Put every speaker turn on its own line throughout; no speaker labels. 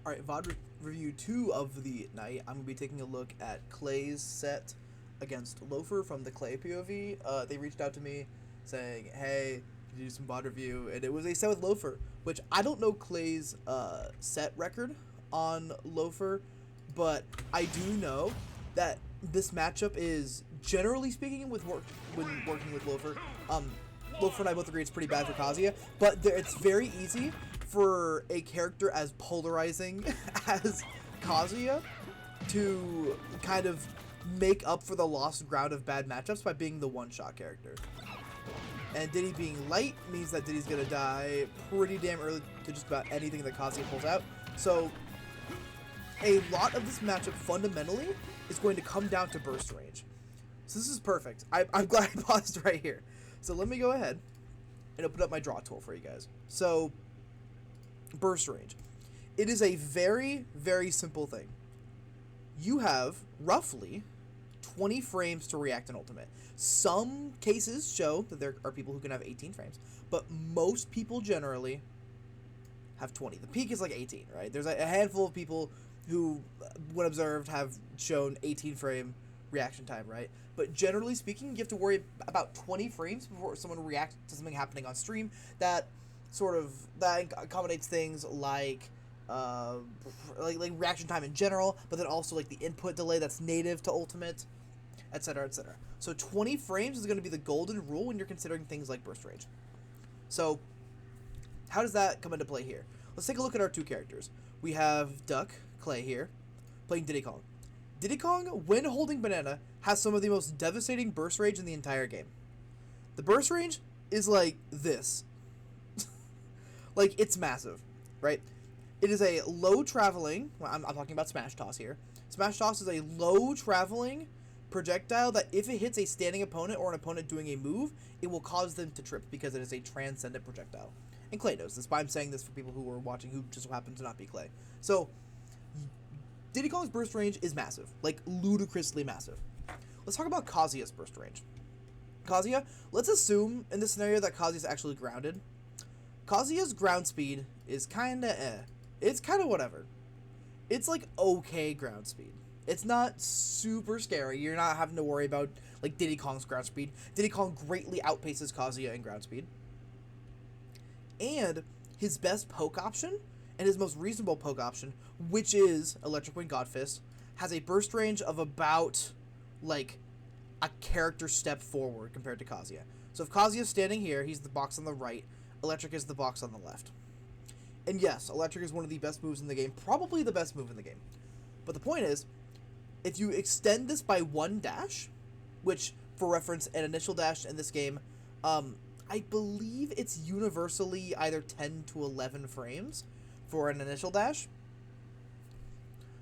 Alright, VOD review 2 of the night. I'm going to be taking a look at Clay's set against Loafer from the Clay POV. They reached out to me saying, hey, could you do some VOD review? And it was a set with Loafer, which I don't know Clay's set record on Loafer, but I do know that this matchup is, generally speaking, when working with Loafer, Loafer and I both agree it's pretty bad for Kazuya, but it's very easy for a character as polarizing as Kazuya to kind of make up for the lost ground of bad matchups by being the one-shot character. And Diddy being light means that Diddy's gonna die pretty damn early to just about anything that Kazuya pulls out. So a lot of this matchup fundamentally is going to come down to burst range. So this is perfect. I'm glad I paused right here. So let me go ahead and open up my draw tool for you guys. So burst range. It is a very, very simple thing. You have roughly 20 frames to react an ultimate. Some cases show that there are people who can have 18 frames, but most people generally have 20. The peak is like 18, right? There's a handful of people who, when observed, have shown 18 frame reaction time, right? But generally speaking, you have to worry about 20 frames before someone reacts to something happening on stream that accommodates things like reaction time in general, but then also like the input delay that's native to ultimate, etc., etc. So 20 frames is going to be the golden rule when you're considering things like burst range. So how does that come into play here? Let's take a look at our two characters. We have Duck Clay here playing Diddy Kong. Diddy Kong, when holding banana, has some of the most devastating burst range in the entire game. The burst range is like this. Like, it's massive, right? It is a low-traveling, well, I'm talking about Smash Toss here. Smash Toss is a low-traveling projectile that if it hits a standing opponent or an opponent doing a move, it will cause them to trip because it is a transcendent projectile. And Clay knows this, but I'm saying this for people who are watching who just happen to not be Clay. So, Diddy Kong's burst range is massive, like ludicrously massive. Let's talk about Kazuya's burst range. Kazuya, let's assume in this scenario that Kazuya's actually grounded. Kazuya's ground speed is kinda It's kinda whatever. It's like okay ground speed. It's not super scary. You're not having to worry about like Diddy Kong's ground speed. Diddy Kong greatly outpaces Kazuya in ground speed. And his best poke option, and his most reasonable poke option, which is Electric Wing Godfist, has a burst range of about like a character step forward compared to Kazuya. So if Kazuya's standing here, he's the box on the right, Electric is the box on the left. And yes, Electric is one of the best moves in the game, probably the best move in the game. But the point is, if you extend this by one dash, which, for reference, an initial dash in this game, I believe it's universally either 10 to 11 frames for an initial dash,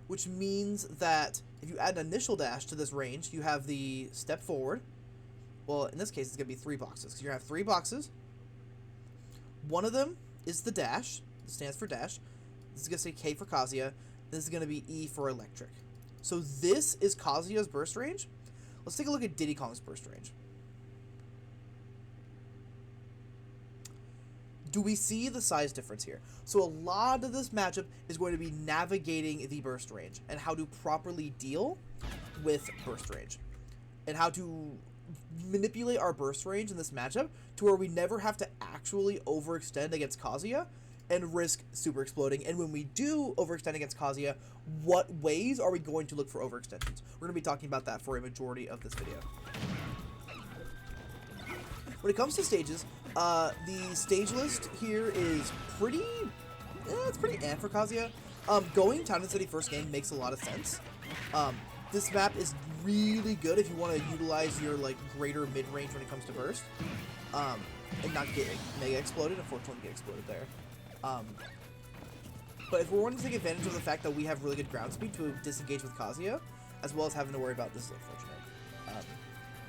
which means that if you add an initial dash to this range, you have the step forward. Well, in this case, it's going to be 3 boxes, because you have 3 boxes. One of them is the dash. It stands for dash. This is going to say K for Kazuya. This is going to be E for Electric. So this is Kazuya's burst range. Let's take a look at Diddy Kong's burst range. Do we see the size difference here? So a lot of this matchup is going to be navigating the burst range and how to properly deal with burst range and how to manipulate our burst range in this matchup to where we never have to actually overextend against Kazuya and risk super exploding. And when we do overextend against Kazuya, what ways are we going to look for overextensions? We're going to be talking about that for a majority of this video. When it comes to stages, the stage list here is pretty, it's pretty for Kazuya. Going Town and City first game makes a lot of sense. This map is really good if you want to utilize your like greater mid-range when it comes to burst, and not get mega exploded. Unfortunately, get exploded there. But if we're wanting to take advantage of the fact that we have really good ground speed to disengage with Kazuya, as well as having to worry about this is unfortunate,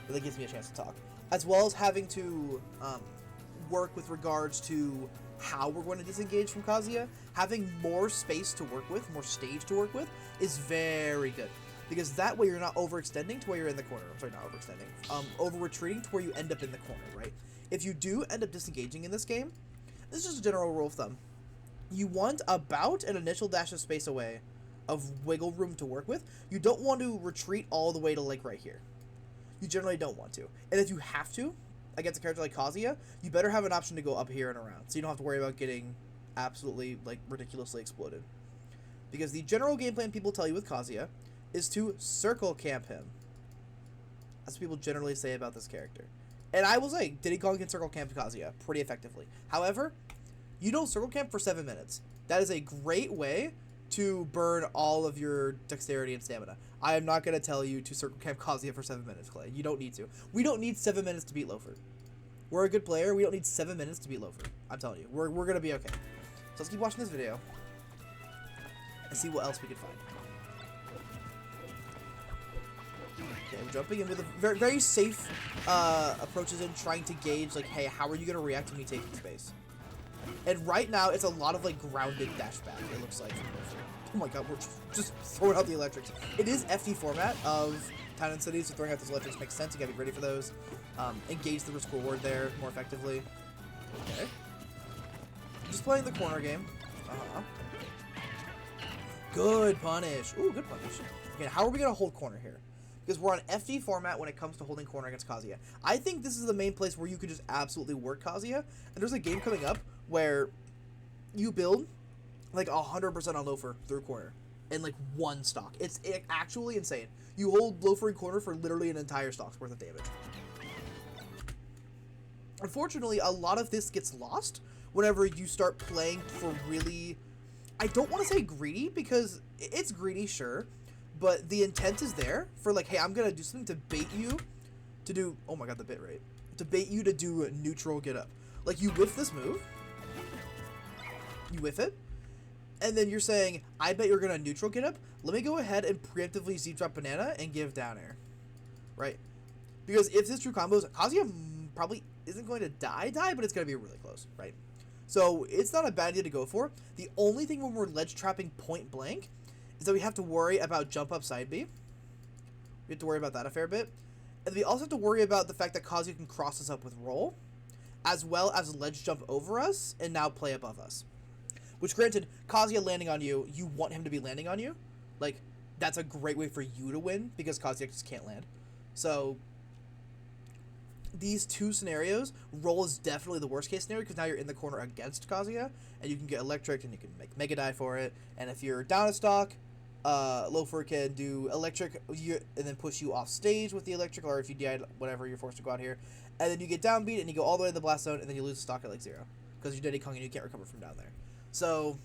but that gives me a chance to talk, as well as having to work with regards to how we're going to disengage from Kazuya, having more space to work with, more stage to work with, is very good. Because that way you're not overextending to where you're in the corner. I'm sorry, not overextending. Over-retreating to where you end up in the corner, right? If you do end up disengaging in this game, this is just a general rule of thumb. you want about an initial dash of space away of wiggle room to work with. You don't want to retreat all the way to, like, right here. You generally don't want to. And if you have to, against a character like Kazuya, you better have an option to go up here and around, so you don't have to worry about getting absolutely, like, ridiculously exploded. Because the general game plan people tell you with Kazuya is to circle camp him. That's what people generally say about this character. And I will say, Diddy Kong can circle camp Kazuya pretty effectively. However, you don't circle camp for 7 minutes. That is a great way to burn all of your dexterity and stamina. I am not going to tell you to circle camp Kazuya for 7 minutes, Clay. You don't need to. We don't need 7 minutes to beat Loafer. We're a good player. We don't need 7 minutes to beat Loafer. I'm telling you. We're going to be okay. So let's keep watching this video and see what else we can find. Okay, we're jumping in with a very, very safe approaches in trying to gauge, like, hey, how are you going to react to me taking space? And right now, it's a lot of, like, grounded dash back, it looks like. Oh my god, we're just throwing out the electrics. It is FD format of Town and City, so throwing out those electrics makes sense. You gotta be ready for those. Engage the risk reward there more effectively. Okay. Just playing the corner game. Good punish. Ooh, good punish. Okay, how are we gonna hold corner here? Because we're on FD format when it comes to holding corner against Kazuya. I think this is the main place where you could just absolutely work Kazuya. And there's a game coming up where you build like 100% on Loafer through corner in like one stock. It's actually insane. You hold Loafer in corner for literally an entire stock's worth of damage. Unfortunately, a lot of this gets lost whenever you start playing for really... I don't want to say greedy, because it's greedy, sure, but the intent is there for, like, hey, I'm going to do something to bait you to do... Oh my god, the bit rate. To bait you to do neutral get up. Like, you whiff this move. You whiff it. And then you're saying, I bet you're going to neutral get up. Let me go ahead and preemptively Z-drop banana and give down air. Right? Because if this true combos, Kazuya probably isn't going to die, but it's going to be really close, right? So it's not a bad idea to go for. The only thing when we're ledge trapping point blank is that we have to worry about jump up side B. We have to worry about that a fair bit. And we also have to worry about the fact that Kazuya can cross us up with roll, as well as ledge jump over us and now play above us. Which, granted, Kazuya landing on you, you want him to be landing on you. Like, that's a great way for you to win, because Kazuya just can't land. So, these two scenarios, roll is definitely the worst case scenario, because now you're in the corner against Kazuya, and you can get electric, and you can make Mega Die for it. And if you're down a stock, Loafer can do electric, and then push you off stage with the electric, or if you die, whatever, you're forced to go out here. And then you get downbeat, and you go all the way to the blast zone, and then you lose the stock at like 0, because you're Diddy Kong and you can't recover from down there. So,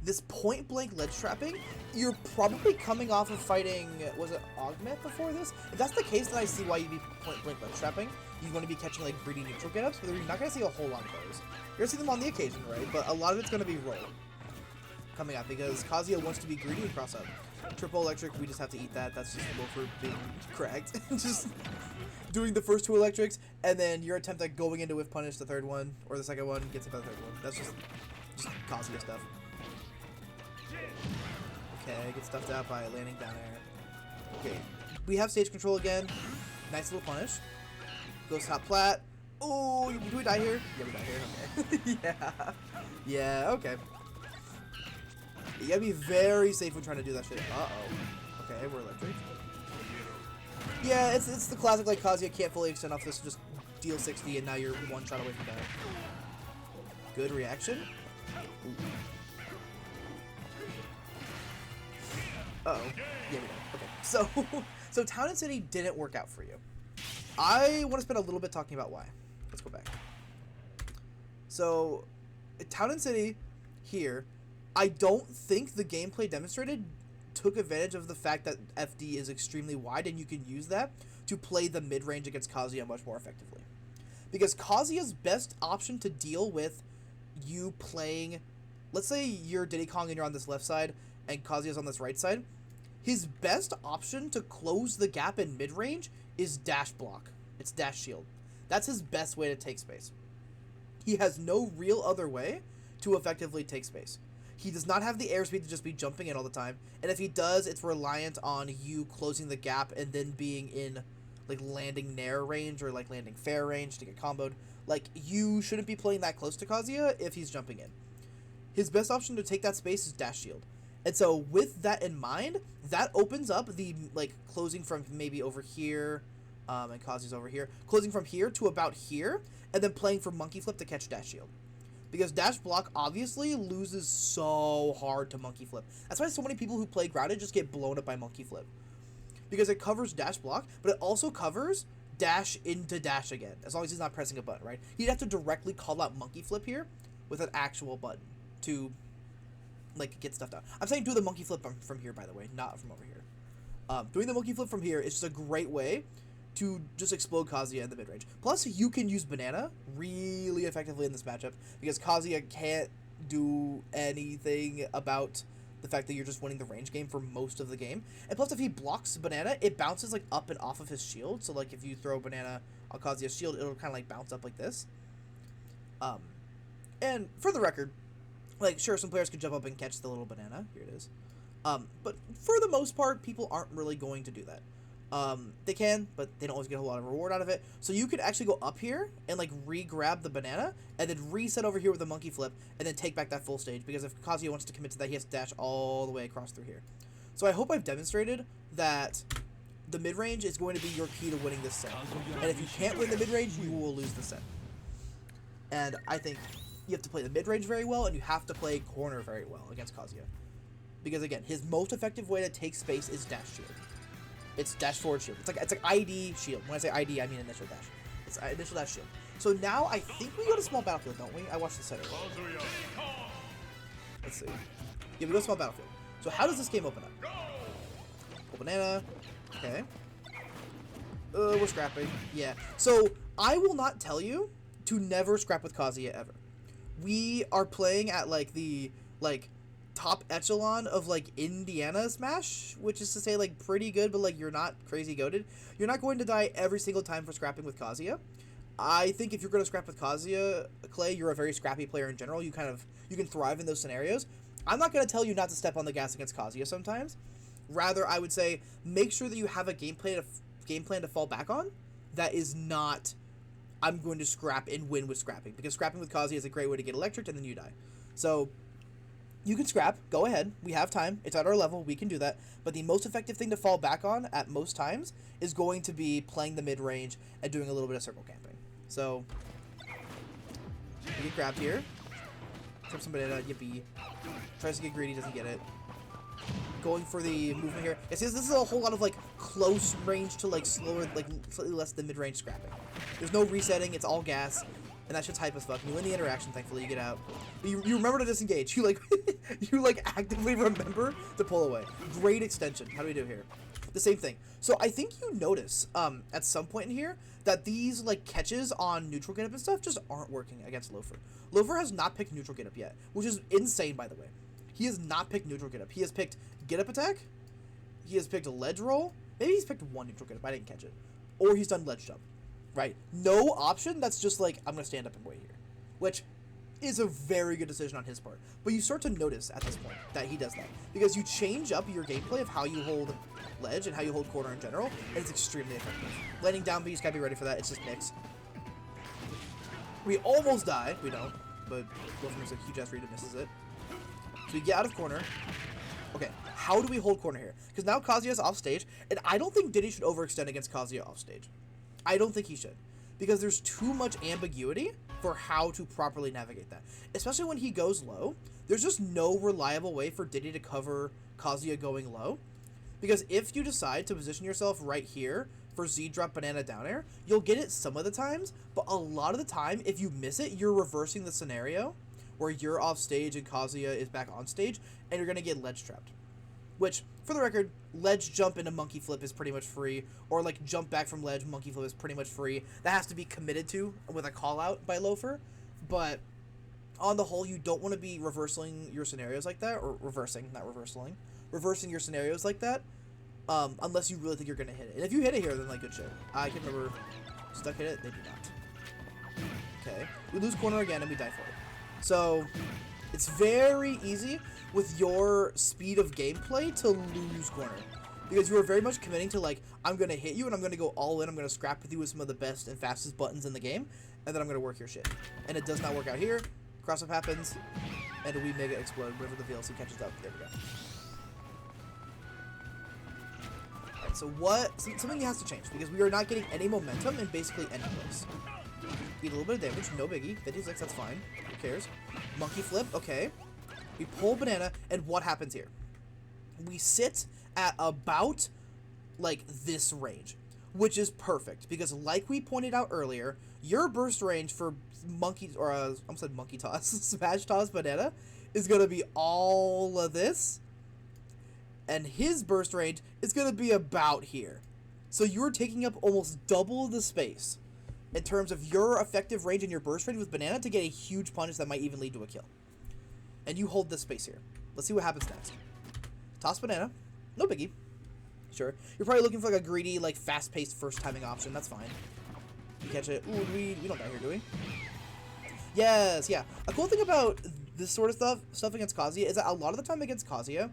this point-blank ledge trapping, you're probably coming off of fighting, was it Augment before this? If that's the case, then I see why you'd be point-blank ledge trapping. You're going to be catching, like, greedy neutral get-ups, but you're not going to see a whole lot of those. You're going to see them on the occasion, right? But a lot of it's going to be roll coming up, because Kazuya wants to be greedy and cross up. Triple electric, we just have to eat that. That's just Loafer being cracked. Just doing the first 2 electrics, and then your attempt at going into whiff punish the third one, or the second one, gets hit by the third one. That's just Kazuya stuff. Okay, get stuffed out by landing down air. Okay, we have stage control again. Nice little punish. Goes top plat. Oh, do we die here? Yeah, we die here. Okay. Yeah. Yeah, okay. You gotta be very safe when trying to do that shit. Uh-oh. Okay, we're electric. Yeah, it's the classic, like, Kazuya can't fully extend off this, just deal 60, and now you're one shot away from that. Good reaction. Ooh. Uh-oh. Yeah, we know. Okay. So Town and City didn't work out for you. I want to spend a little bit talking about why. Let's go back. So, Town and City here, I don't think the gameplay demonstrated took advantage of the fact that FD is extremely wide, and you can use that to play the mid-range against Kazuya much more effectively. Because Kazuya's best option to deal with you playing, let's say you're Diddy Kong and you're on this left side, and Kazuya's on this right side, his best option to close the gap in mid-range is dash block. It's dash shield. That's his best way to take space. He has no real other way to effectively take space. He does not have the airspeed to just be jumping in all the time, and if he does, it's reliant on you closing the gap and then being in, like, landing nair range or, like, landing fair range to get comboed. Like, you shouldn't be playing that close to Kazuya if he's jumping in. his best option to take that space is dash shield. And so with that in mind, that opens up the, like, closing from maybe over here, and Kazuya's over here, closing from here to about here, and then playing for monkey flip to catch dash shield. Because dash block obviously loses so hard to monkey flip. That's why so many people who play grounded just get blown up by monkey flip. Because it covers dash block, but it also covers dash into dash again, as long as he's not pressing a button, right? He'd have to directly call out monkey flip here with an actual button to, like, get stuff done. I'm saying do the monkey flip from here, by the way, not from over here. Doing the monkey flip from here is just a great way to just explode Kazuya in the mid-range. Plus, you can use banana really effectively in this matchup, because Kazuya can't do anything about the fact that you're just winning the range game for most of the game. And plus, if he blocks banana, it bounces, like, up and off of his shield. So, like, if you throw banana on Kazuya's shield, it'll kind of, like, bounce up like this. And for the record, like, sure, some players could jump up and catch the little banana. Here it is. But for the most part, people aren't really going to do that. They can, but they don't always get a lot of reward out of it. So you could actually go up here and, like, re-grab the banana, and then reset over here with a monkey flip, and then take back that full stage, because if Kazuya wants to commit to that, he has to dash all the way across through here. So I hope I've demonstrated that the mid-range is going to be your key to winning this set. And if you can't win the mid-range, you will lose the set. And I think you have to play the mid-range very well, and you have to play corner very well against Kazuya. Because, again, his most effective way to take space is dash shield. It's dash forward shield. It's like ID shield. When I say ID, I mean initial dash. It's initial dash shield. So now I think we go to small battlefield, don't we? I watched the set earlier. Let's see. Yeah, we go to small battlefield. So how does this game open up? Pull banana. Okay. We're scrapping. Yeah. So I will not tell you to never scrap with Kazuya ever. We are playing at, like, the, like, top echelon of, like, Indiana Smash, which is to say, like, pretty good, but, like, you're not crazy goated. You're not going to die every single time for scrapping with Kazuya. I think if you're going to scrap with Kazuya, Clay, you're a very scrappy player in general. You can thrive in those scenarios. I'm not going to tell you not to step on the gas against Kazuya sometimes. Rather, I would say make sure that you have a game plan to fall back on that is not, I'm going to scrap and win with scrapping, because scrapping with Kazuya is a great way to get electric and then you die. So you can scrap, go ahead, we have time, it's at our level, we can do that, but the most effective thing to fall back on at most times is going to be playing the mid-range and doing a little bit of circle camping. So, you get grabbed here, trip some banana, yippee, tries to get greedy, doesn't get it, going for the movement here. It says this is a whole lot of, like, close range to, like, slower, like, slightly less than mid-range scrapping. There's no resetting, it's all gas. And that shit's hype as fuck. You win the interaction, thankfully, you get out. But you remember to disengage. You, like, you, like, actively remember to pull away. Great extension. How do we do here? The same thing. So I think you notice, at some point in here, that these, like, catches on neutral get up and stuff just aren't working against Loafer. Loafer has not picked neutral get up yet, which is insane, by the way. He has not picked neutral get up. He has picked get up attack. He has picked a ledge roll. Maybe he's picked one neutral get up. I didn't catch it. Or he's done ledge jump. Right? No option that's just like, I'm going to stand up and wait here. Which is a very good decision on his part. But you start to notice at this point that he does that. Because you change up your gameplay of how you hold ledge and how you hold corner in general, and it's extremely effective. Landing down, but you just got to be ready for that. It's just mix. We almost die. We don't. But Loafer's a huge-ass read and misses it. So we get out of corner. Okay, how do we hold corner here? Because now Kazuya's off stage, and I don't think Diddy should overextend against Kazuya off stage. I don't think he should, because there's too much ambiguity for how to properly navigate that. Especially when he goes low, there's just no reliable way for Diddy to cover Kazuya going low. Because if you decide to position yourself right here for Z-drop banana down air, you'll get it some of the times, but a lot of the time, if you miss it, you're reversing the scenario where you're off stage and Kazuya is back on stage, and you're going to get ledge trapped. Which, for the record, ledge jump into monkey flip is pretty much free, or like jump back from ledge, monkey flip is pretty much free. That has to be committed to with a call out by Loafer, but on the whole, you don't want to be reversing your scenarios like that, or reversing your scenarios like that, unless you really think you're going to hit it. And if you hit it here, then like good shit. I can remember Stuck hit it, they do not. Okay, we lose corner again and we die for it. So, it's very easy with your speed of gameplay to lose corner. Because you are very much committing to, like, I'm going to hit you and I'm going to go all in. I'm going to scrap with you with some of the best and fastest buttons in the game. And then I'm going to work your shit. And it does not work out here. Cross-up happens. And we mega explode whenever the VLC catches up. There we go. Alright, so something has to change, because we are not getting any momentum in basically any place. Eat a little bit of damage, no biggie. 56, that's fine. Who cares? Monkey flip, okay. We pull banana, and what happens here? We sit at about, like, this range, which is perfect, because like we pointed out earlier, your burst range for monkey, or I almost said monkey toss, smash toss banana, is going to be all of this, and his burst range is going to be about here. So you're taking up almost double the space in terms of your effective range and your burst range with banana to get a huge punish that might even lead to a kill. And you hold this space here. Let's see what happens next. Toss banana. No biggie. Sure. You're probably looking for like a greedy, like fast-paced first timing option. That's fine. You catch it. Ooh, we don't die here, do we? Yes, yeah. A cool thing about this sort of stuff against Kazuya is that a lot of the time against Kazuya,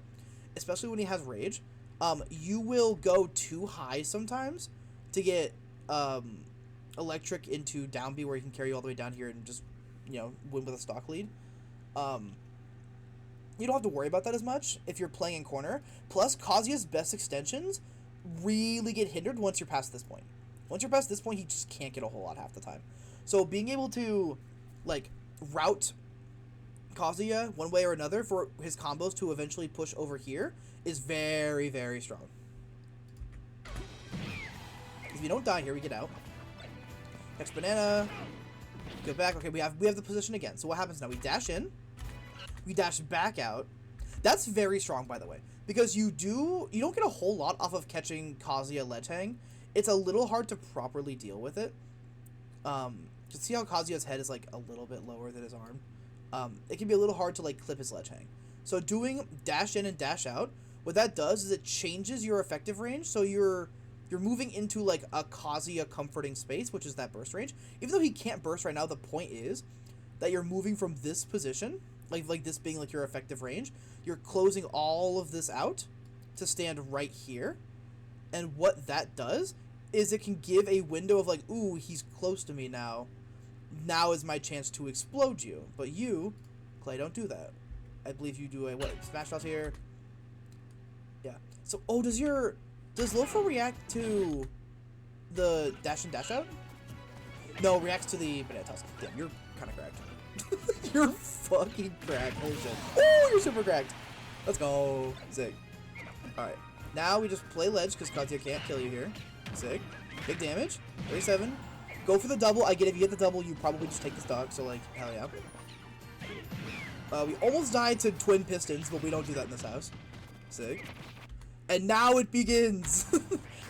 especially when he has rage, you will go too high sometimes to get electric into down B where he can carry you all the way down here and just, you know, win with a stock lead. You don't have to worry about that as much if you're playing in corner. Plus, Kazuya's best extensions really get hindered once you're past this point. Once you're past this point, he just can't get a whole lot half the time. So being able to, like, route Kazuya one way or another for his combos to eventually push over here is very, very strong. If you don't die here, we get out. Catch banana. Go back. Okay, we have the position again. So what happens now? We dash in. We dash back out. That's very strong, by the way, because you don't get a whole lot off of catching Kazuya ledge hang. It's a little hard to properly deal with it. Just see how Kazuya's head is like a little bit lower than his arm. It can be a little hard to like clip his ledge hang. So doing dash in and dash out, what that does is it changes your effective range. So you're moving into like a Kazuya comforting space, which is that burst range. Even though he can't burst right now, the point is that you're moving from this position, like this being like your effective range, you're closing all of this out to stand right here. And what that does is it can give a window of like, ooh, he's close to me now. Now is my chance to explode you. But you, Clay, don't do that. I believe you do a, what, smash toss here? Yeah. So, oh, does Loafer react to the dash and dash out? No, reacts to the banana toss. Damn, you're kind of cracked. You're fucking cracked. Holy shit. Oh, you're super cracked. Let's go. Sick. Alright. Now we just play ledge because Kazuya can't kill you here. Sick. Big damage. 37. Go for the double. I get if you hit the double, you probably just take the stock. So, like, hell yeah. We almost died to twin pistons, but we don't do that in this house. Sick. And now it begins.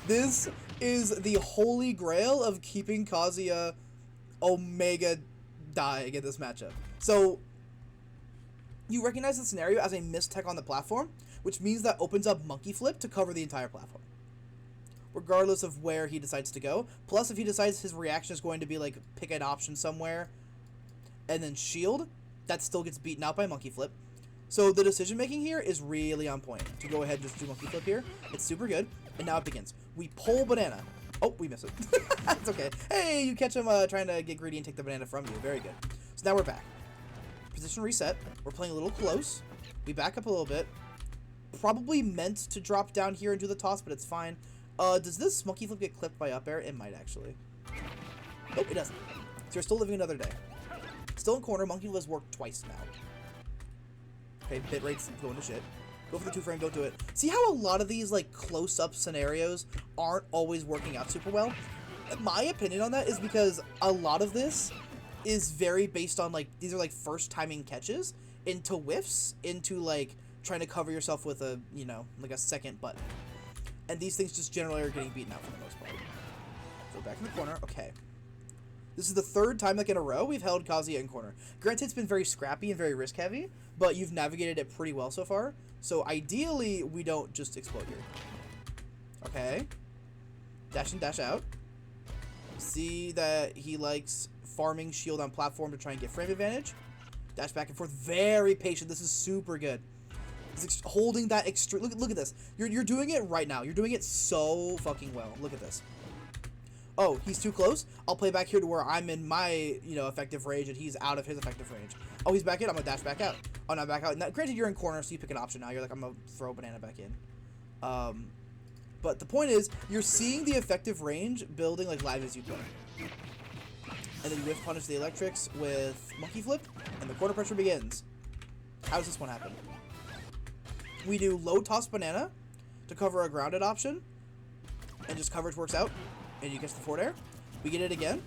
This is the holy grail of keeping Kazuya Omega dying in this matchup. So, you recognize the scenario as a missed tech on the platform, which means that opens up Monkey Flip to cover the entire platform, regardless of where he decides to go. Plus, if he decides his reaction is going to be, like, pick an option somewhere and then shield, that still gets beaten out by Monkey Flip. So the decision-making here is really on point. To go ahead and just do Monkey Flip here, it's super good. And now it begins. We pull banana. Oh, we miss it. That's okay. Hey, you catch him trying to get greedy and take the banana from you. Very good. So now we're back. Position reset. We're playing a little close. We back up a little bit. Probably meant to drop down here and do the toss, but it's fine. Does this Monkey Flip get clipped by up air? It might, actually. Nope, it doesn't. So you're still living another day. Still in corner. Monkey Flip has worked twice now. Okay, bit rate's going to shit. Go for the 2-frame, don't do it. See how a lot of these, like, close-up scenarios aren't always working out super well? My opinion on that is because a lot of this is very based on, like, these are, like, first timing catches into whiffs, into, like, trying to cover yourself with a, you know, like a second button. And these things just generally are getting beaten out for the most part. So back in the corner. Okay. This is the third time, like, in a row we've held Kazuya in corner. Granted, it's been very scrappy and very risk-heavy, but you've navigated it pretty well so far. So, ideally, we don't just explode here. Okay. Dash in, dash out. See that he likes farming shield on platform to try and get frame advantage. Dash back and forth. Very patient. This is super good. He's holding that extreme... Look at this. You're doing it right now. You're doing it so fucking well. Look at this. oh, he's too close. I'll play back here to where I'm in my, you know, effective range and he's out of his effective range. Oh, he's back in. I'm gonna dash back out. Oh, no, back out. Now, granted, you're in corner, so you pick an option now. You're like, I'm gonna throw a banana back in. But the point is, you're seeing the effective range building like live as you play. And then you whiff punish the electrics with monkey flip, and the corner pressure begins. How does this one happen? We do low toss banana to cover a grounded option, and just coverage works out, and you catch the forward air. We get it again,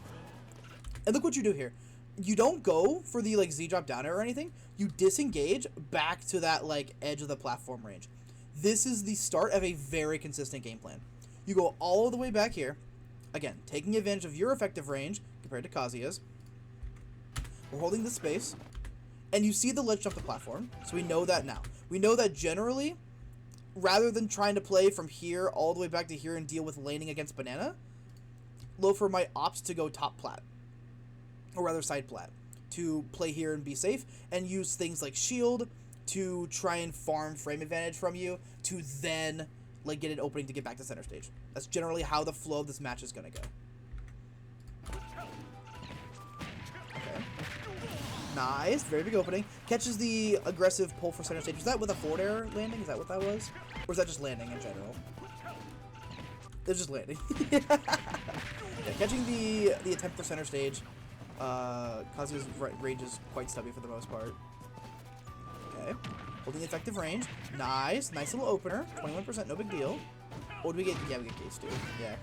and look what you do here. You don't go for the like Z drop down air or anything. You disengage back to that like edge of the platform range. This is the start of a very consistent game plan. You go all the way back here, again, taking advantage of your effective range compared to Kazuya's. We're holding the space, and you see the ledge jump the platform, so we know that now. We know that generally, rather than trying to play from here all the way back to here and deal with laning against banana, Loafer might opt to go top plat, or rather side plat, to play here and be safe, and use things like shield to try and farm frame advantage from you, to then like get an opening to get back to center stage. That's generally how the flow of this match is going to go. Okay. Nice. Very big opening. Catches the aggressive pull for center stage. Was that with a forward air landing? Is that what that was? Or is that just landing in general? It's just landing. Yeah, catching the attempt for center stage. Kazuya's range is quite stubby for the most part. Okay. Holding the effective range. Nice. Nice little opener. 21%, no big deal. What do we get? Yeah, we get case 2. Yeah.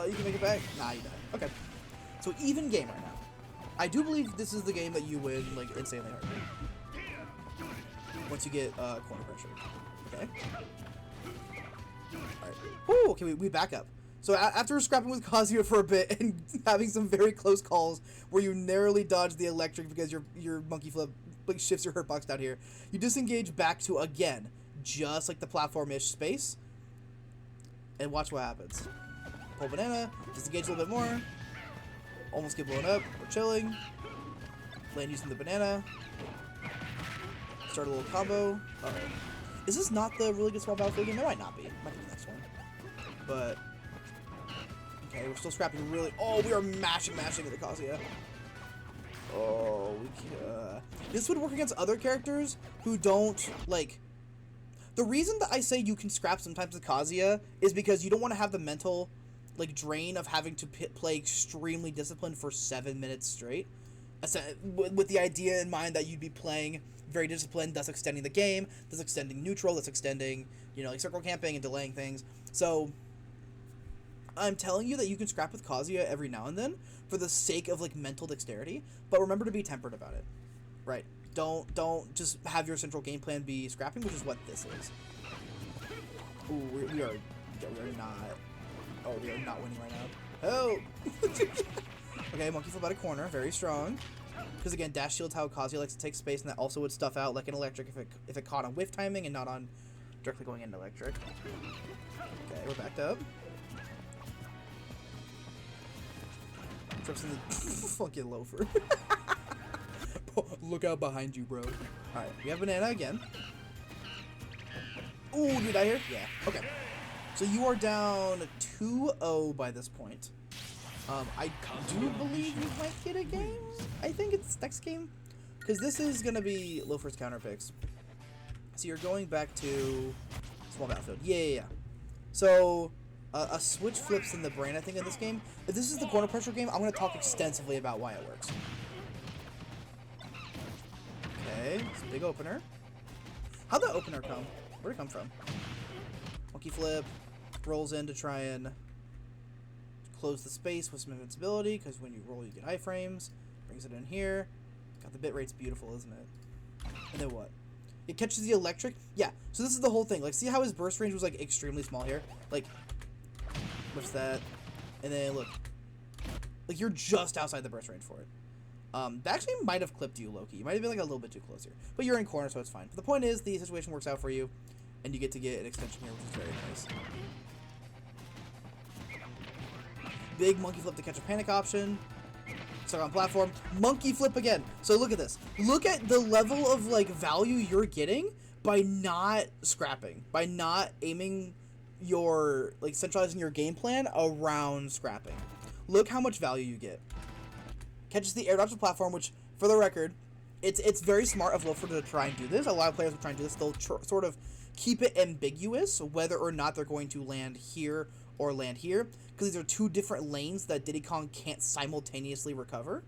You can make it back? Nah, you died. Okay. So even game right now. I do believe this is the game that you win, like, insanely hard. Once you get, corner pressure. Okay. Alright. Ooh, okay, we back up. So after scrapping with Kazuya for a bit and having some very close calls where you narrowly dodge the electric because your monkey flip like shifts your hurt box down here, you disengage back to, again, just like the platform-ish space, and watch what happens. Pull banana, disengage a little bit more, almost get blown up, we're chilling, land using the banana, start a little combo. Uh-oh. Is this not the really good small battlefield game? There might not be. Might be the next one. But okay, we're still scrapping really. Oh, we are mashing into Kazuya. Oh, this would work against other characters who don't, like... The reason that I say you can scrap sometimes with Kazuya is because you don't want to have the mental, like, drain of having to play extremely disciplined for 7 minutes straight. With the idea in mind that you'd be playing very disciplined, thus extending the game, thus extending neutral, thus extending, you know, like, circle camping and delaying things. So I'm telling you that you can scrap with Kazuya every now and then for the sake of, like, mental dexterity, but remember to be tempered about it, right? Don't just have your central game plan be scrapping, which is what this is. Ooh, we are not. Oh, we are not winning right now. Oh. Okay, monkey flip out of corner, very strong. Because again, dash shield's how Kazuya likes to take space, and that also would stuff out like an electric if it caught on whiff timing and not on directly going into electric. Okay, we're backed up. Trips in the fucking Loafer. Look out behind you, bro. Alright, we have banana again. Ooh, did we die here? Yeah. Okay. So you are down 2-0 by this point. I do believe you might get a game. I think it's next game. Because this is going to be Loafer's counter picks. So you're going back to small battlefield. Yeah. So a switch flips in the brain, I think, in this game. If this is the corner pressure game, I'm going to talk extensively about why it works. Okay, it's a big opener. How'd the opener come? Where'd it come from? Monkey flip. Rolls in to try and close the space with some invincibility, because when you roll you get iframes. Brings it in here. God, the bit rate's beautiful, isn't it? And then what? It catches the electric. Yeah, so this is the whole thing. Like, see how his burst range was, like, extremely small here? Like, what's that? And then, look. Like, you're just outside the burst range for it. That actually might have clipped you, Loki. You might have been, like, a little bit too close here. But you're in corner, so it's fine. But the point is, the situation works out for you, and you get to get an extension here, which is very nice. Big monkey flip to catch a panic option. Stuck on platform. Monkey flip again. So look at this. Look at the level of, like, value you're getting by not scrapping. By not aiming your, like, centralizing your game plan around scrapping. Look how much value you get. Catches the air dodge the platform, which, for the record, it's very smart of Loafer to try and do this. A lot of players will try and do this. They'll sort of keep it ambiguous whether or not they're going to land here or land here, because these are two different lanes that Diddy Kong can't simultaneously cover.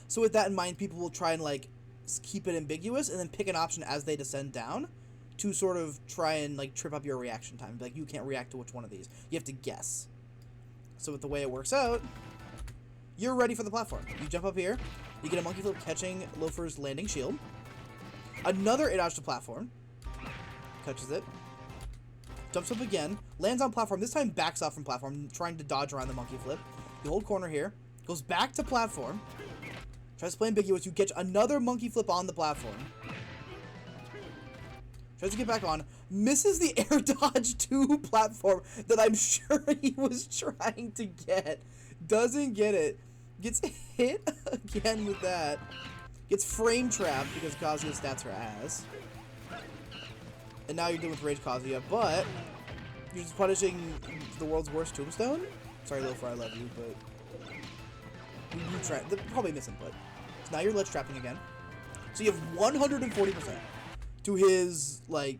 So with that in mind, people will try and, like, keep it ambiguous and then pick an option as they descend down to sort of try and, like, trip up your reaction time. Like, you can't react to which one of these. You have to guess. So with the way it works out, you're ready for the platform. You jump up here, you get a monkey flip catching Loafer's landing shield. Another air dodge to platform. Catches it. Jumps up again, lands on platform, this time backs off from platform, trying to dodge around the monkey flip. You hold corner here, goes back to platform, tries to play ambiguous, you catch another monkey flip on the platform. Tries to get back on, misses the air dodge to platform that I'm sure he was trying to get. Doesn't get it. Gets hit again with that. Gets frame trapped because Kazuya's stats are ass. And now you're dealing with Rage Kazuya, but you're just punishing the world's worst tombstone? Sorry, Loafer, I love you, but you try. They're probably misinput. So now you're ledge trapping again. So you have 140% to his, like,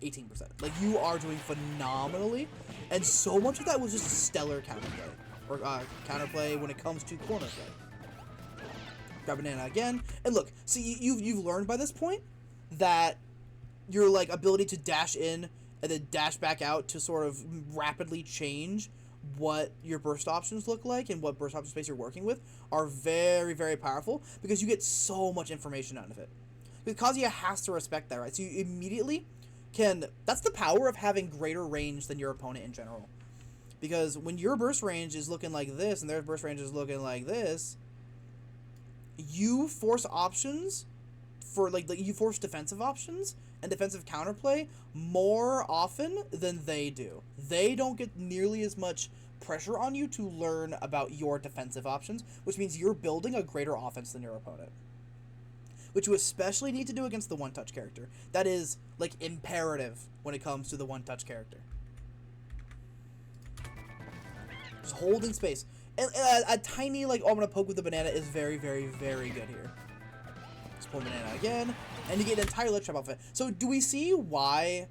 18%. Like, you are doing phenomenally, and so much of that was just stellar counterplay. Or counterplay when it comes to corner play. Grab banana again, and look, see, you've learned by this point that your, like, ability to dash in and then dash back out to sort of rapidly change what your burst options look like and what burst option space you're working with are very, very powerful because you get so much information out of it. Because Kazuya has to respect that, right? So you immediately can... That's the power of having greater range than your opponent in general. Because when your burst range is looking like this and their burst range is looking like this, you force options for, like you force defensive options and defensive counterplay more often than they do. They don't get nearly as much pressure on you to learn about your defensive options, which means you're building a greater offense than your opponent. Which you especially need to do against the one-touch character. That is, like, imperative when it comes to the one-touch character. Just holding space. And a tiny, like, oh, I'm going to poke with the banana is very, very, very good here. Just pull banana again. And you get an entire ledge trap off it. So do we see why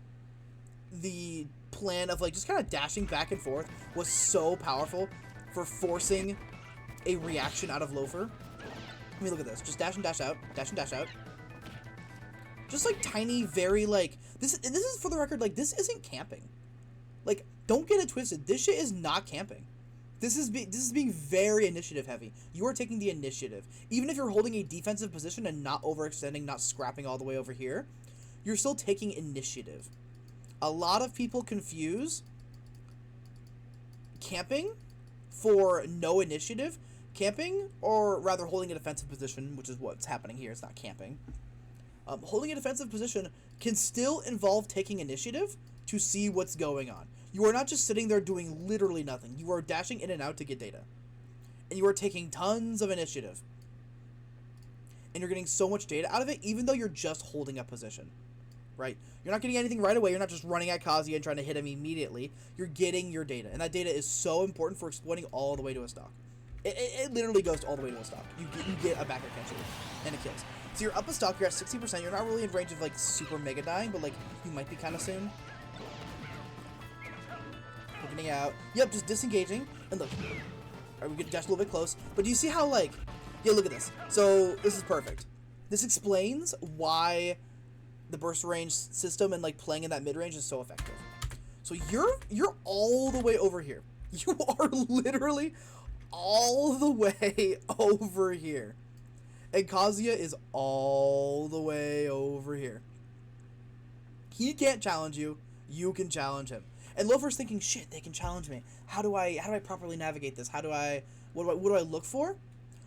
the plan of, like, just kind of dashing back and forth was so powerful for forcing a reaction out of Loafer? I mean, look at this. Just dash and dash out. Dash and dash out. Just, like, tiny, very, like... This is, for the record, like, this isn't camping. Like, don't get it twisted. This shit is not camping. This is being very initiative heavy. You are taking the initiative. Even if you're holding a defensive position and not overextending, not scrapping all the way over here, you're still taking initiative. A lot of people confuse camping for no initiative. Camping, or rather holding a defensive position, which is what's happening here, it's not camping. Holding a defensive position can still involve taking initiative to see what's going on. You are not just sitting there doing literally nothing. You are dashing in and out to get data. And you are taking tons of initiative. And you're getting so much data out of it, even though you're just holding a position. Right? You're not getting anything right away. You're not just running at Kazuya and trying to hit him immediately. You're getting your data. And that data is so important for exploiting all the way to a stock. It literally goes all the way to a stock. You get a backer catcher. And it kills. So you're up a stock. You're at 60%. You're not really in range of, like, super mega dying. But, like, you might be kind of soon. Getting out. Yep, just disengaging. And look. Alright, we get dashed a little bit close. But do you see how, like... Yeah, look at this. So, this is perfect. This explains why the burst range system and, like, playing in that mid-range is so effective. So, you're all the way over here. You are literally all the way over here. And Kazuya is all the way over here. He can't challenge you. You can challenge him. And Loafer's thinking, shit, they can challenge me. How do I properly navigate this? What do I look for?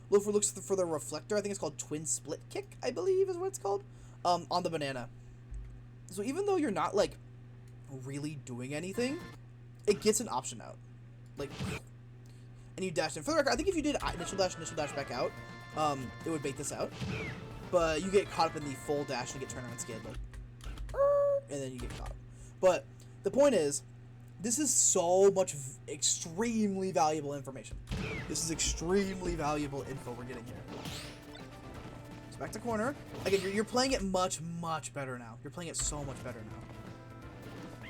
Loafer looks for the reflector. I think it's called twin split kick, I believe is what it's called. On the banana. So even though you're not, like, really doing anything, it gets an option out. Like, and you dash in. For the record, I think if you did initial dash back out, it would bait this out. But you get caught up in the full dash and get turned around skid. Like, and then you get caught. But the point is, this is so much extremely valuable information. This is extremely valuable info we're getting here. So back to corner. Again, you're playing it much, much better now. You're playing it so much better now.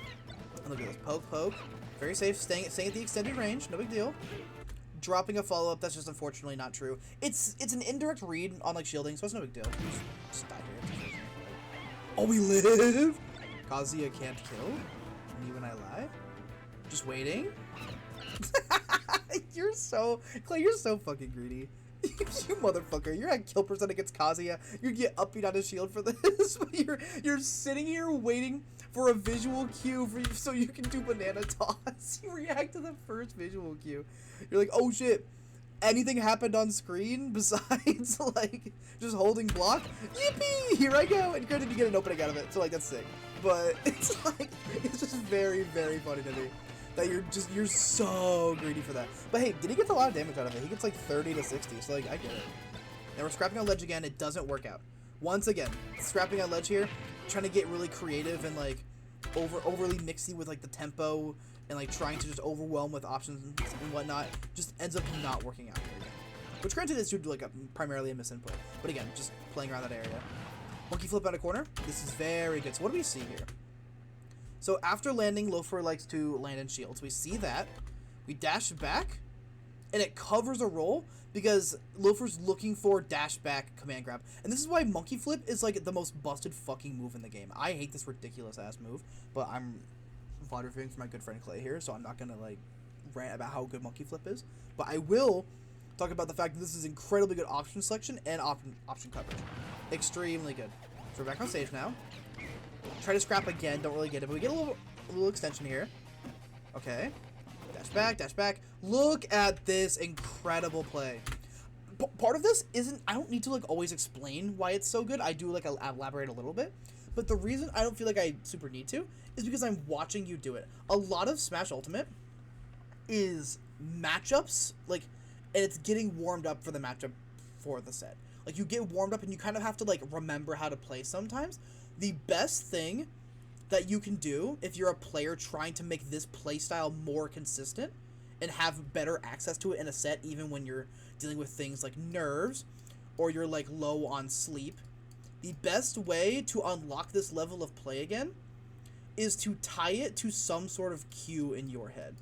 And look at this. Poke, poke. Very safe. Staying at the extended range. No big deal. Dropping a follow-up. That's just unfortunately not true. It's an indirect read on like shielding, so it's no big deal. Just die here. Oh, we live! Kazuya can't kill? Me when I lie? Just waiting? Clay, you're so fucking greedy. You motherfucker. You're at kill percent against Kazuya. You get upbeat on his shield for this. You're sitting here waiting for a visual cue for you so you can do banana toss. You react to the first visual cue. You're like, oh shit. Anything happened on screen besides like just holding block? Yippee! Here I go. And granted, you get an opening out of it, so like that's sick. But it's like it's just very, very funny to me that you're so greedy for that. But hey, did he get a lot of damage out of it? He gets like 30 to 60, so like I get it. Now we're scrapping on ledge again. It doesn't work out. Once again, scrapping on ledge here, trying to get really creative and like overly mixy with like the tempo and like trying to just overwhelm with options and whatnot, just ends up not working out here again. Which granted is due to like primarily a misinput, but again, just playing around that area. Monkey flip out a corner. This is very good. So what do we see here? So after landing, Loafer likes to land in shields. We see that. We dash back, and it covers a roll because Loafer's looking for dash back command grab. And this is why monkey flip is like the most busted fucking move in the game. I hate this ridiculous ass move, but I'm VOD reviewing for my good friend Clay here, so I'm not gonna like rant about how good monkey flip is. But I will talk about the fact that this is incredibly good option selection and option coverage. Extremely good. So we're back on stage now. Try to scrap again, don't really get it, but we get a little extension here. Okay. Dash back, dash back. Look at this incredible play. Part of this isn't, I don't need to like always explain why it's so good. I do like elaborate a little bit. But the reason I don't feel like I super need to is because I'm watching you do it. A lot of Smash Ultimate is matchups, like, and it's getting warmed up for the matchup for the set. Like, you get warmed up and you kind of have to, like, remember how to play sometimes. The best thing that you can do if you're a player trying to make this play style more consistent and have better access to it in a set, even when you're dealing with things like nerves or you're, like, low on sleep, the best way to unlock this level of play again is to tie it to some sort of cue in your head.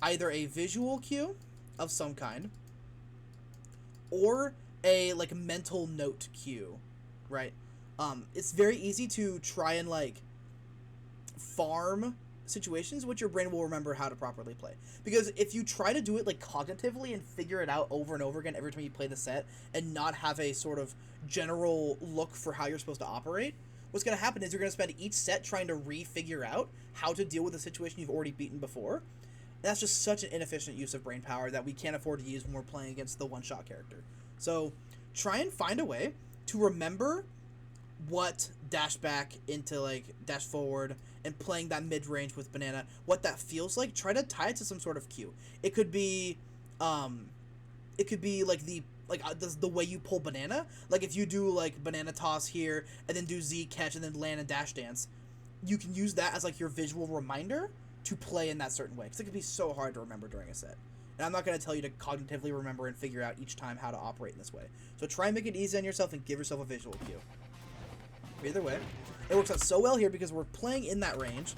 Either a visual cue of some kind or a like mental note cue, right? It's very easy to try and like farm situations which your brain will remember how to properly play. Because if you try to do it like cognitively and figure it out over and over again every time you play the set and not have a sort of general look for how you're supposed to operate, what's going to happen is you're going to spend each set trying to re-figure out how to deal with a situation you've already beaten before. And that's just such an inefficient use of brain power that we can't afford to use when we're playing against the one-shot character. So try and find a way to remember what dash back into like dash forward and playing that mid-range with banana, what that feels like. Try to tie it to some sort of cue. It could be like the way you pull banana. Like if you do like banana toss here and then do Z catch and then land and dash dance, you can use that as like your visual reminder to play in that certain way, because it can be so hard to remember during a set. And I'm not going to tell you to cognitively remember and figure out each time how to operate in this way. So try and make it easy on yourself and give yourself a visual cue. Either way, it works out so well here because we're playing in that range.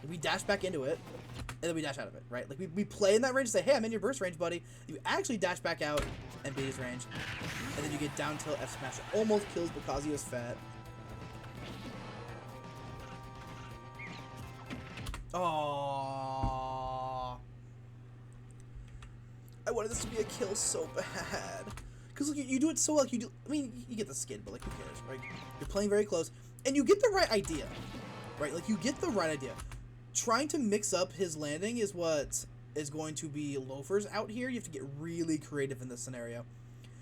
We dash back into it, and then we dash out of it, right? Like we play in that range and say, hey, I'm in your burst range, buddy. You actually dash back out and beat his range. And then you get down tilt F smash. Almost kills because he was fat. Aww. I wanted this to be a kill so bad. Because look, you do it so well. Like you do. I mean, you get the skid, but like, who cares, right? You're playing very close, and you get the right idea, right? Like you get the right idea. Trying to mix up his landing is what is going to be Loafer's out here. You have to get really creative in this scenario,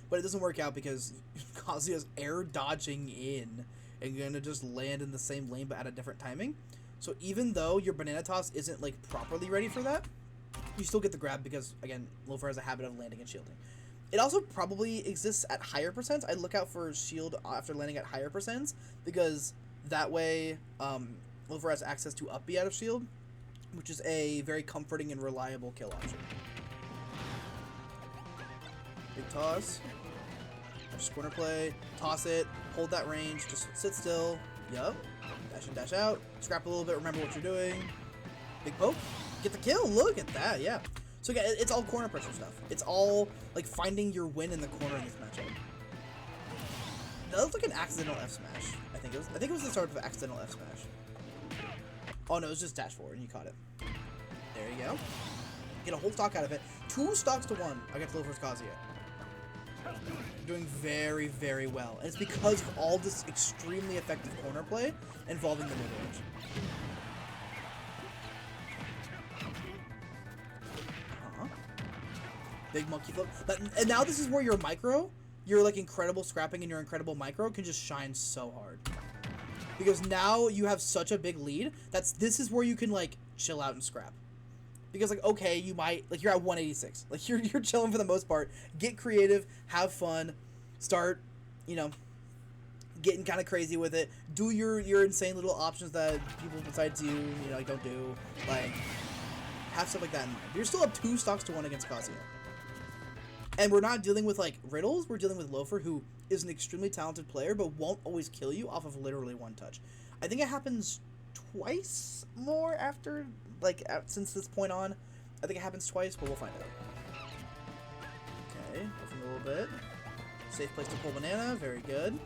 but it doesn't work out because Kazuya's air dodging in and you're gonna just land in the same lane but at a different timing. So even though your banana toss isn't like properly ready for that, you still get the grab because again, Loafer has a habit of landing and shielding. It also probably exists at higher percents. I look out for shield after landing at higher percents because That way, Loafer has access to up B out of shield, which is a very comforting and reliable kill option. Big toss. Just corner play. Toss it. Hold that range. Just sit still. Yup. Dash in, dash out. Scrap a little bit. Remember what you're doing. Big poke. Get the kill. Look at that. Yeah. So again, it's all corner pressure stuff. It's all like finding your win in the corner in this matchup. That looks like an accidental F smash. I think it was the start of an accidental F smash. Oh no, it was just dash forward and you caught it. There you go. Get a whole stock out of it. 2 stocks to 1 against Loafer's Kazuya. Doing very, very well. And it's because of all this extremely effective corner play involving the mid-range. Big monkey flip. And now this is where your micro, your like incredible scrapping and your incredible micro can just shine so hard. Because now you have such a big lead this is where you can like chill out and scrap. Because like okay, you might like you're at 186. Like you're chilling for the most part. Get creative, have fun, start, you know, getting kind of crazy with it. Do your insane little options that people besides you know, like don't do. Like have stuff like that in mind. You're still up 2 stocks to 1 against Kazuya. And we're not dealing with like riddles, we're dealing with Loafer, who is an extremely talented player but won't always kill you off of literally 1 touch. I think it happens twice more after since this point on. I think it happens twice, but we'll find out. Okay, go from a little bit. Safe place to pull banana, very good.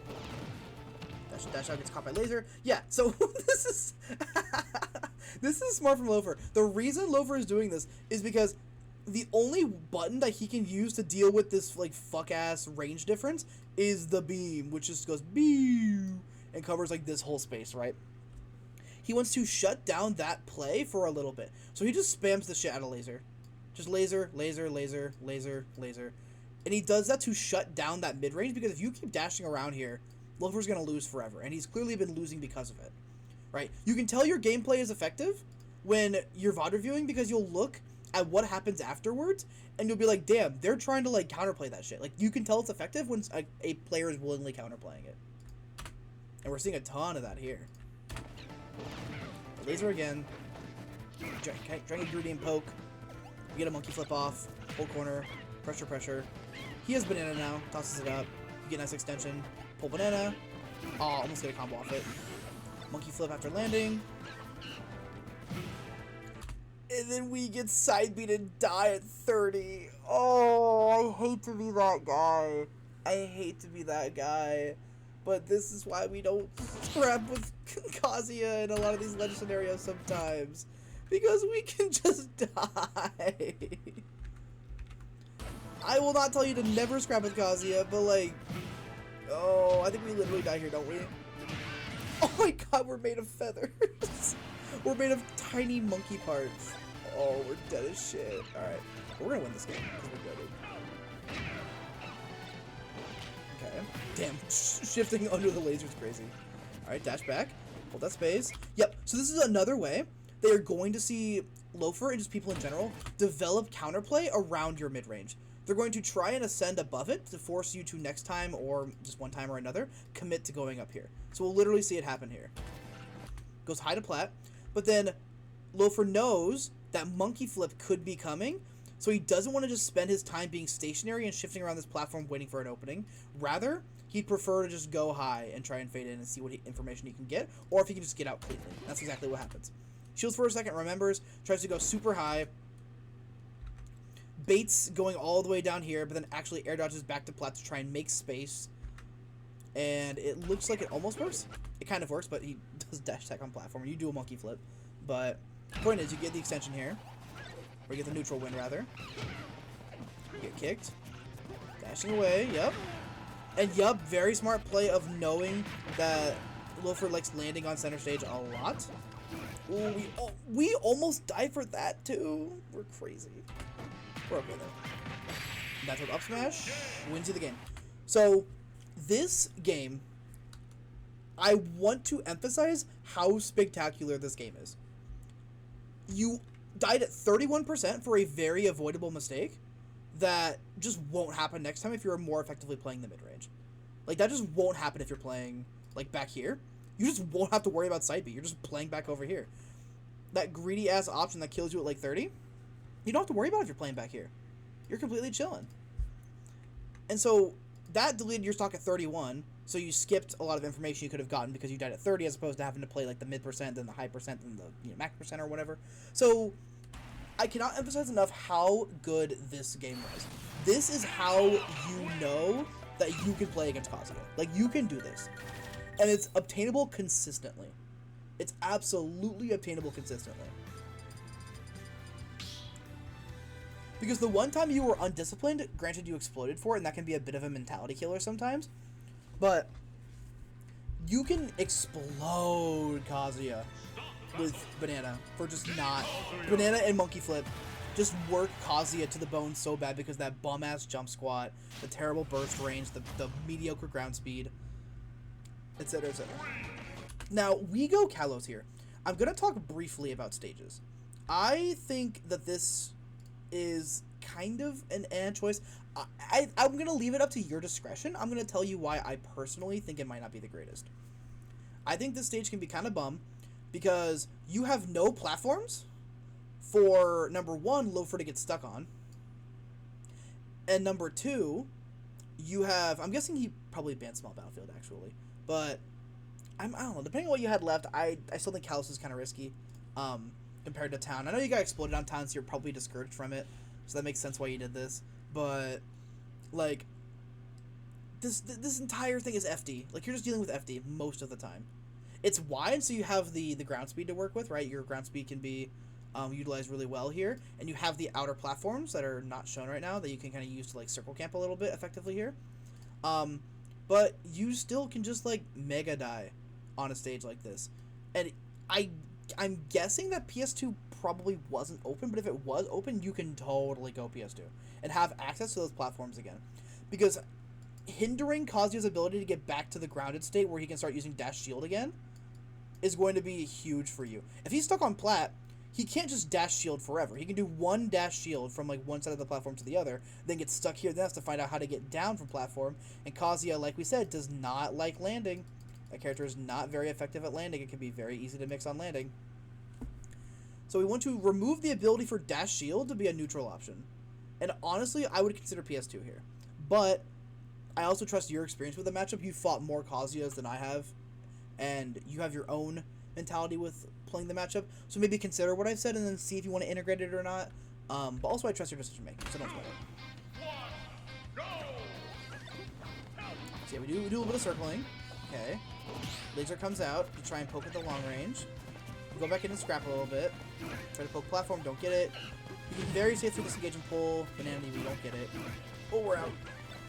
Dash out, gets caught by laser. Yeah, so this is this is smart from Loafer. The reason Loafer is doing this is because the only button that he can use to deal with this like fuck ass range difference is the beam, which just goes beam and covers like this whole space, right? He wants to shut down that play for a little bit. So he just spams the shit out of laser. Just laser, laser, laser, laser, laser. And he does that to shut down that mid-range, because if you keep dashing around here, Loafer's going to lose forever. And he's clearly been losing because of it. Right? You can tell your gameplay is effective when you're VOD reviewing, because you'll look at what happens afterwards and you'll be like, damn, they're trying to like counterplay that shit. Like you can tell it's effective when a player is willingly counterplaying it. And we're seeing a ton of that here. Laser again. Dragon Grenadian poke. You get a monkey flip off. Pull corner. Pressure, pressure. He has banana now. Tosses it up. You get a nice extension. Pull banana. Oh, almost get a combo off it. Monkey flip after landing. And then we get side beat and die at 30. Oh, I hate to be that guy. I hate to be that guy. But this is why we don't scrap with Kazuya in a lot of these ledge scenarios sometimes. Because we can just die. I will not tell you to never scrap with Kazuya, but like... Oh, I think we literally die here, don't we? Oh my god, we're made of feathers. We're made of tiny monkey parts. Oh, we're dead as shit. Alright, we're gonna win this game, because we're good. Okay. Damn, shifting under the laser is crazy. Alright, dash back. Hold that space. Yep, so this is another way they are going to see Loafer and just people in general develop counterplay around your mid-range. They're going to try and ascend above it to force you to next time, or just one time or another, commit to going up here. So we'll literally see it happen here. Goes high to plat, but then Loafer knows that monkey flip could be coming, so he doesn't want to just spend his time being stationary and shifting around this platform waiting for an opening. Rather, he'd prefer to just go high and try and fade in and see what information he can get, or if he can just get out cleanly. That's exactly what happens. Shields for a second, remembers, tries to go super high, baits going all the way down here, but then actually air dodges back to plat to try and make space. And it looks like it almost works. It kind of works, but he does dash attack on platform, and you do a monkey flip. But the point is, you get the extension here, or you get the neutral win, rather. You get kicked. Dashing away, yep. And yup, very smart play of knowing that Loafer likes landing on center stage a lot. Ooh, we almost died for that, too. We're crazy. We're okay, though. That's what up smash wins you the game. So, this game, I want to emphasize how spectacular this game is. You died at 31% for a very avoidable mistake that just won't happen next time if you're more effectively playing the mid-range. Like, that just won't happen if you're playing, like, back here. You just won't have to worry about side B. You're just playing back over here. That greedy ass option that kills you at like 30, you don't have to worry about if you're playing back here. You're completely chilling. And so that deleted your stock at 31, so you skipped a lot of information you could have gotten because you died at 30 as opposed to having to play like the mid percent, then the high percent, then the max percent or whatever. So I cannot emphasize enough how good this game was. This is how you know that you can play against Kazuya. Like, you can do this. And it's obtainable consistently. It's absolutely obtainable consistently. Because the one time you were undisciplined, granted you exploded for it, and that can be a bit of a mentality killer sometimes, but you can explode Kazuya with Banana for just not... Banana and Monkey Flip just work Kazuya to the bone so bad because that bum-ass jump squat, the terrible burst range, the mediocre ground speed, etc., etc. Now, we go Kalos here. I'm going to talk briefly about stages. I think that this is kind of an choice. I'm going to leave it up to your discretion. I'm going to tell you why I personally think it might not be the greatest. I think this stage can be kind of bum because you have no platforms for, number one, Loafer to get stuck on. And number two, you have... I'm guessing he probably banned Small Battlefield, actually. But I don't know. Depending on what you had left, I still think Kalos is kind of risky compared to Town. I know you got exploded on Town, so you're probably discouraged from it. So that makes sense why you did this. But, like, this entire thing is FD. Like, you're just dealing with FD most of the time. It's wide, so you have the ground speed to work with, right? Your ground speed can be utilized really well here. And you have the outer platforms that are not shown right now that you can kind of use to, like, circle camp a little bit effectively here. But you still can just, like, mega die on a stage like this. And I'm guessing that PS2 probably wasn't open, but if it was open, you can totally go PS2 and have access to those platforms again. Because hindering Kazuya's ability to get back to the grounded state where he can start using dash shield again is going to be huge for you. If he's stuck on plat, he can't just dash shield forever. He can do one dash shield from like one side of the platform to the other, then get stuck here, then has to find out how to get down from platform. And Kazuya, like we said, does not like landing. That character is not very effective at landing. It can be very easy to mix on landing. So we want to remove the ability for dash shield to be a neutral option. And honestly, I would consider PS2 here. But I also trust your experience with the matchup. You fought more Kazuyas than I have. And you have your own mentality with playing the matchup. So maybe consider what I've said and then see if you want to integrate it or not. But also I trust your decision making, so don't sweat it. So yeah, we do a little bit of circling. Okay. Laser comes out. You try and poke at the long range. You go back in and scrap a little bit. Try to poke platform, don't get it. You can very safely disengage and pull. Banana, we don't get it. Oh, we're out.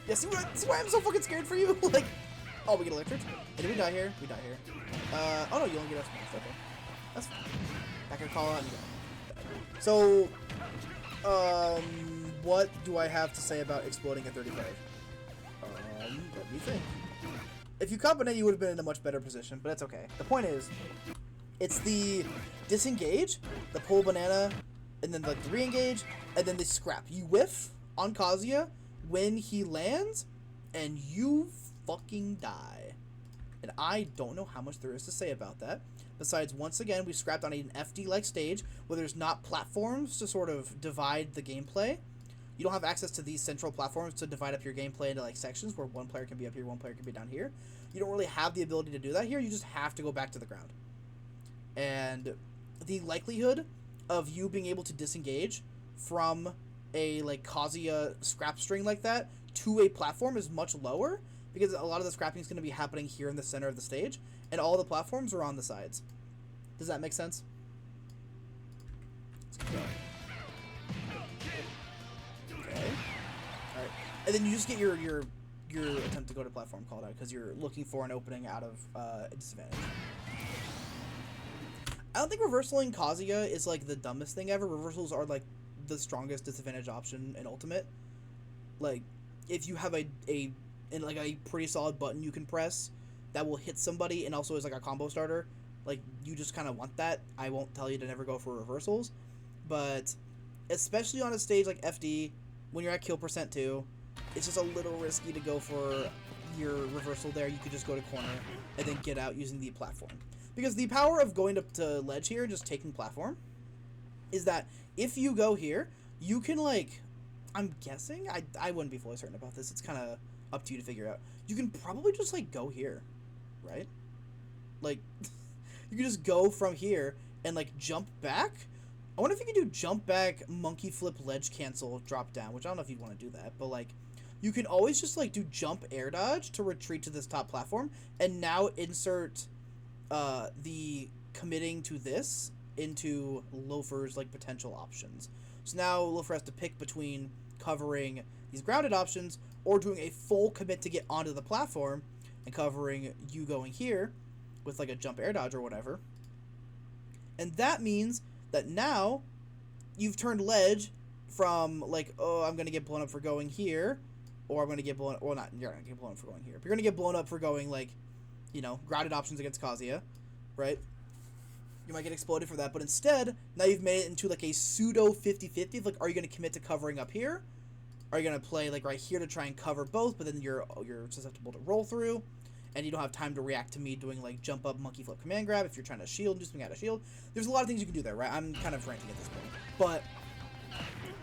Yeah, see why I'm so fucking scared for you? Like, oh, we get electric. And did we die here? We die here. Oh no, you only get us once. Okay. That's fine. Back and call out and you go. So, what do I have to say about exploding at 35? Let me think. If you caught Banana, you would have been in a much better position, but it's okay. The point is, it's the disengage, the pull Banana, and then like the re-engage, and then the scrap. You whiff on Kazuya when he lands, and you fucking die. And I don't know how much there is to say about that. Besides, once again, we scrapped on an FD-like stage where there's not platforms to sort of divide the gameplay. You don't have access to these central platforms to divide up your gameplay into like sections where one player can be up here, one player can be down here. You don't really have the ability to do that here. You just have to go back to the ground. And the likelihood of you being able to disengage from a like Kazuya scrap string like that to a platform is much lower because a lot of the scrapping is going to be happening here in the center of the stage and all the platforms are on the sides. Does that make sense? Let's keep going. Okay. Alright. And then you just get your attempt to go to platform called out because you're looking for an opening out of a disadvantage. I don't think reversaling Kazuya is like the dumbest thing ever. Reversals are like the strongest disadvantage option in Ultimate. Like, if you have a pretty solid button you can press that will hit somebody and also is like a combo starter, like you just kind of want that. I won't tell you to never go for reversals, but especially on a stage like FD when you're at kill percent too, it's just a little risky to go for your reversal there, you could just go to corner and then get out using the platform. Because the power of going to ledge here, just taking platform, is that if you go here, you can, like, I'm guessing, I wouldn't be fully certain about this, it's kind of up to you to figure out. You can probably just, like, go here, right? Like, you can just go from here and, like, jump back. I wonder if you can do jump back, monkey flip, ledge cancel, drop down, which I don't know if you'd want to do that, but, like, you can always just, like, do jump air dodge to retreat to this top platform, and now insert the committing to this into Loafer's, like, potential options. So now Loafer has to pick between covering these grounded options or doing a full commit to get onto the platform and covering you going here with, like, a jump air dodge or whatever. And that means that now you've turned ledge from, like, oh, I'm going to get blown up for going here, or I'm going to get blown up, well, not, you're not going to get blown up for going here, but you're going to get blown up for going, like, you know, grounded options against Kazuya, right? You might get exploded for that, but instead, now you've made it into, like, a pseudo 50-50. Like, are you going to commit to covering up here? Are you going to play, like, right here to try and cover both, but then you're susceptible to roll through, and you don't have time to react to me doing, like, jump up, monkey flip, command grab if you're trying to shield and do something out of shield. There's a lot of things you can do there, right? I'm kind of ranting at this point. But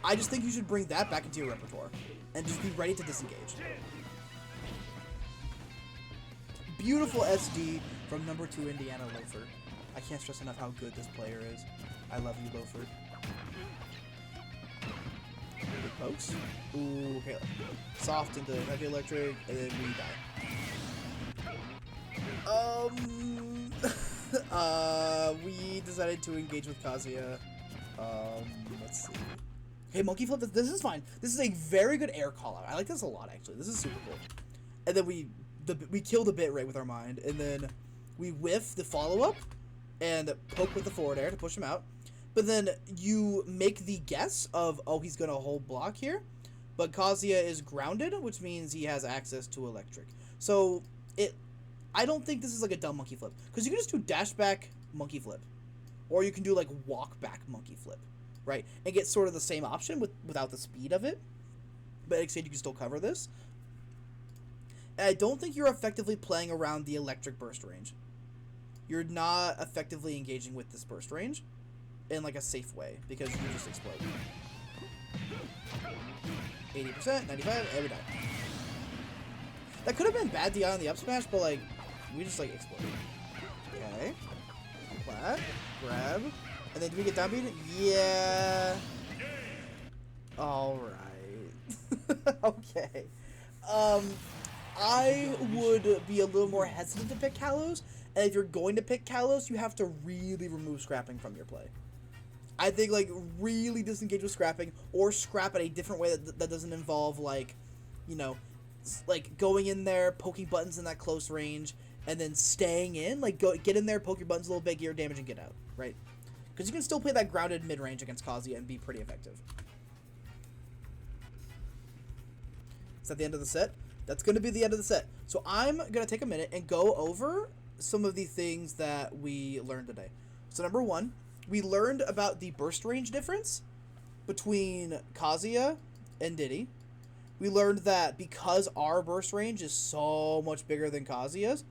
I just think you should bring that back into your repertoire and just be ready to disengage. Beautiful SD from number 2 Indiana Loafer. I can't stress enough how good this player is. I love you, Loafer. Big pokes. Ooh, okay. Soft into heavy electric, and then we die. We decided to engage with Kazuya. Let's see. Okay, monkey flip. This is fine. This is a very good air call out. I like this a lot, actually. This is super cool. And then we kill the bit rate with our mind, and then we whiff the follow-up and poke with the forward air to push him out. But then you make the guess of, oh, he's going to hold block here, but Kazuya is grounded, which means he has access to electric. So I don't think this is like a dumb monkey flip, because you can just do dash back monkey flip, or you can do like walk back monkey flip, right, and get sort of the same option without the speed of it, but instead you can still cover this. And I don't think you're effectively playing around the electric burst range. You're not effectively engaging with this burst range in like a safe way, because you just explode. 80%, 95, and we die. That could have been bad DI on the up smash, but like, we just like exploded. Okay. Plat, grab, and then do we get down beat? Yeah. Alright. Okay. I would be a little more hesitant to pick Kalos, and if you're going to pick Kalos, you have to really remove scrapping from your play. I think, like, really disengage with scrapping, or scrap at a different way that doesn't involve, like, you know, like, going in there, poking buttons in that close range, and then staying in. Like, get in there, poke your buttons a little bit, get your damage, and get out, right? Because you can still play that grounded mid-range against Kazuya and be pretty effective. Is that the end of the set? That's going to be the end of the set. So I'm going to take a minute and go over some of the things that we learned today. So number one, we learned about the burst range difference between Kazuya and Diddy. We learned that because our burst range is so much bigger than Kazuya's,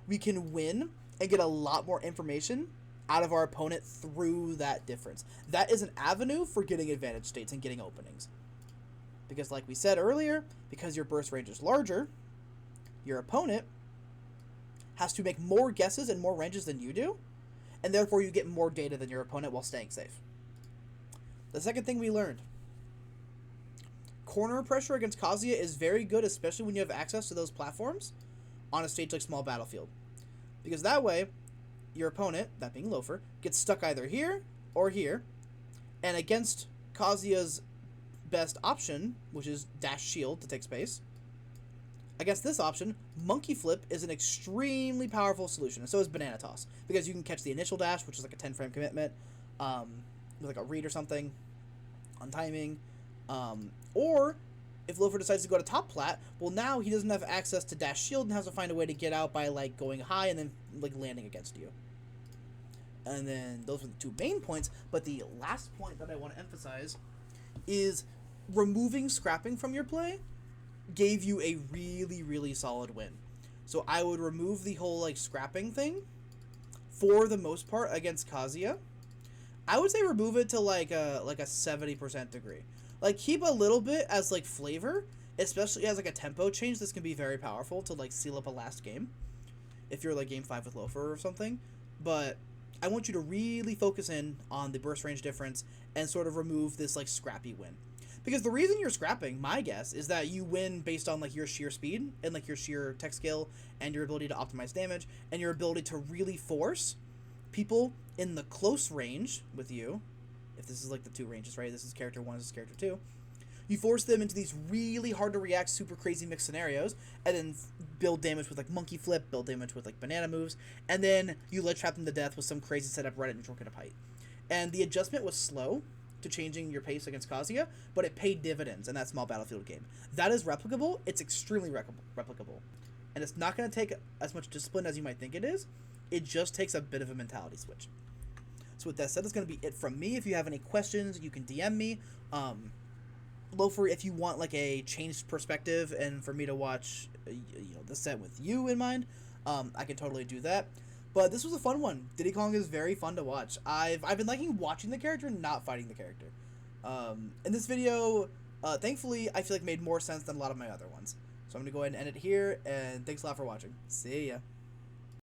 we can win and get a lot more information out of our opponent through that difference. That is an avenue for getting advantage states and getting openings. Because like we said earlier, because your burst range is larger, your opponent has to make more guesses and more ranges than you do, and therefore you get more data than your opponent while staying safe. The second thing we learned, corner pressure against Kazuya is very good, especially when you have access to those platforms on a stage like Small Battlefield. Because that way, your opponent, that being Loafer, gets stuck either here or here, and against Kazuya's best option, which is dash shield to take space, against this option, monkey flip is an extremely powerful solution, and so is banana toss, because you can catch the initial dash, which is like a 10 frame commitment, with like a read or something on timing, or if Loafer decides to go to top plat, well, now he doesn't have access to dash shield and has to find a way to get out by like going high and then like landing against you. And then those are the two main points, but the last point that I want to emphasize is removing scrapping from your play gave you a really, really solid win. So I would remove the whole like scrapping thing for the most part against Kazuya. I would say remove it to like a 70% degree. Like keep a little bit as like flavor, especially as like a tempo change. This can be very powerful to like seal up a last game if you're like game 5 with Loafer or something. But I want you to really focus in on the burst range difference and sort of remove this like scrappy win. Because the reason you're scrapping, my guess, is that you win based on like your sheer speed and like your sheer tech skill and your ability to optimize damage and your ability to really force people in the close range with you. If this is like the 2 ranges, right? This is character 1, this is character 2. You force them into these really hard to react, super crazy mixed scenarios, and then build damage with like monkey flip, build damage with like banana moves, and then you let trap them to death with some crazy setup right at neutral hit up height. And the adjustment was slow to changing your pace against Kazuya, but it paid dividends in that small battlefield game. That is replicable. It's extremely replicable. And it's not going to take as much discipline as you might think it is. It just takes a bit of a mentality switch. So with that said, that's going to be it from me. If you have any questions, you can DM me. Loafer, if you want like a changed perspective and for me to watch the set with you in mind, I can totally do that. But this was a fun one. Diddy Kong is very fun to watch. I've been liking watching the character, not fighting the character. In this video, thankfully, I feel like made more sense than a lot of my other ones. So I'm going to go ahead and end it here, and thanks a lot for watching. See ya.